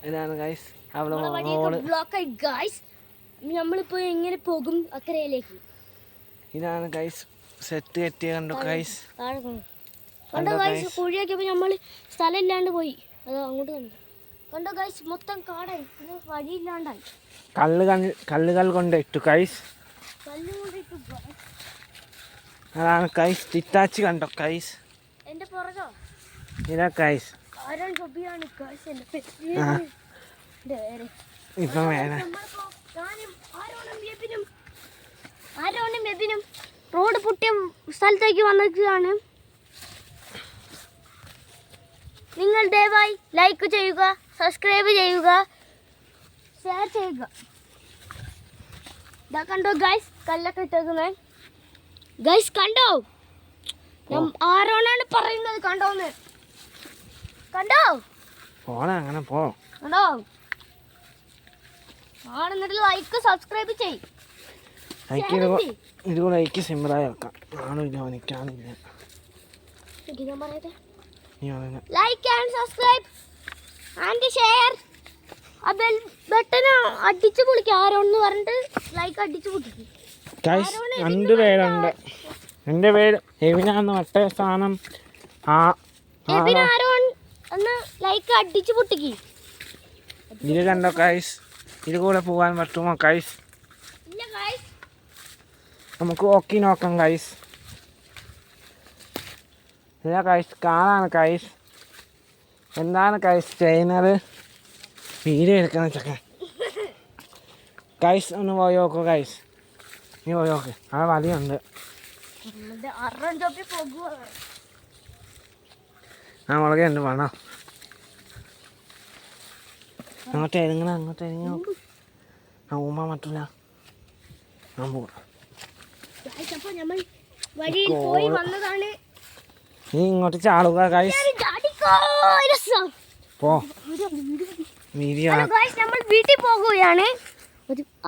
ഇതാണ് ഗൈസ് നമ്മളിപ്പോ എങ്ങനെ പോകും അക്കരയിലേക്ക്? ഇതാണ് ഗൈസ് സെറ്റ് കെട്ടിയ കണ്ടു ഗൈസ്. കണ്ടോ ഗൈസ്, കുഴിയൊക്കെ നമ്മള് സ്ഥലം ഇല്ലാണ്ട് പോയി. അത് അങ്ങോട്ട് കണ്ടോ ഗൈസ്, മൊത്തം കാടായി, വഴിയില്ലാണ്ടായി. കല്ലുകൾ കൊണ്ട് ഇട്ടു ഗൈസ്. അതാണ് ഗൈസ് തിത്താച്ചി കണ്ടോ ഗൈസ്. എന്റെ പുറകോ ഇതാ ഗൈസ്. ഇപ്പൊ വേണം റോഡ് പൊട്ടിയ സ്ഥലത്തേക്ക് വന്നിട്ടാണ്. നിങ്ങൾ ദയവായി ലൈക്ക് ചെയ്യുക, സബ്സ്ക്രൈബ് ചെയ്യുക, ഷെയർ ചെയ്യുക. ഇതാ കണ്ടോ ഗൈസ്, കല്ലൊക്കെ ഇട്ടേക്കുന്നത് ഗൈസ്. കണ്ടോ, ആരോടാണ് പറയുന്നത്? കണ്ടോന്ന് കണ്ടോ? അങ്ങനെ പോ കണ്ടോ? ആണെന്നിട്ട് ലൈക്ക് സബ്സ്ക്രൈബ് ചെയ്യും. ഇതുകൂടെ ലൈക്ക് സിമ്പിളായി വെക്കാം. ആണില്ല എനിക്കാണില്ല. Like and subscribe and share. ആ ബെൽ ബട്ടൺ അടിച്ചു പൊളിക്കുക. ആരോന്ന് പറഞ്ഞിട്ട് ലൈക്ക് അടിച്ചു പൊളിക്കും. രണ്ട് പേരുണ്ട്. എൻ്റെ പേര് എവിനാന്ന് മറ്റേ സ്ഥാനം. ലൈക്ക് അടിച്ചു പൊട്ടിക്ക്. ഇത് കണ്ടോ ഗൈസ്, ഇത് കൂടെ പോകാൻ പറ്റുമോ ഗൈസ്? നമുക്ക് ഓക്കി നോക്കാം ഗൈസ്. ഇല്ല ഗൈസ്, കാണാണ് ഗൈസ്. എന്താണ് ഗൈസ് ചെയ്യുന്നത്? വീഡിയോ എടുക്കുന്ന ചക്ക ഗൈസ്. ഒന്ന് പോയി നോക്കൂ ഗൈസ്. നീ പോയി നോക്ക്, ആ വലിയുണ്ട്. ആ മുളകെ ഉണ്ട് വേണോ? അങ്ങോട്ട് എഴുങ്ങണം, അങ്ങോട്ട് എഴുങ്ങി നോക്ക്. ആ ഊമ്മ പറ്റില്ല. ഞാൻ പോവാം. നീ ഇങ്ങോട്ട് ചാടുക ഗൈസ്. പോ വീഡിയോ. വീട്ടിൽ പോകുകയാണ്.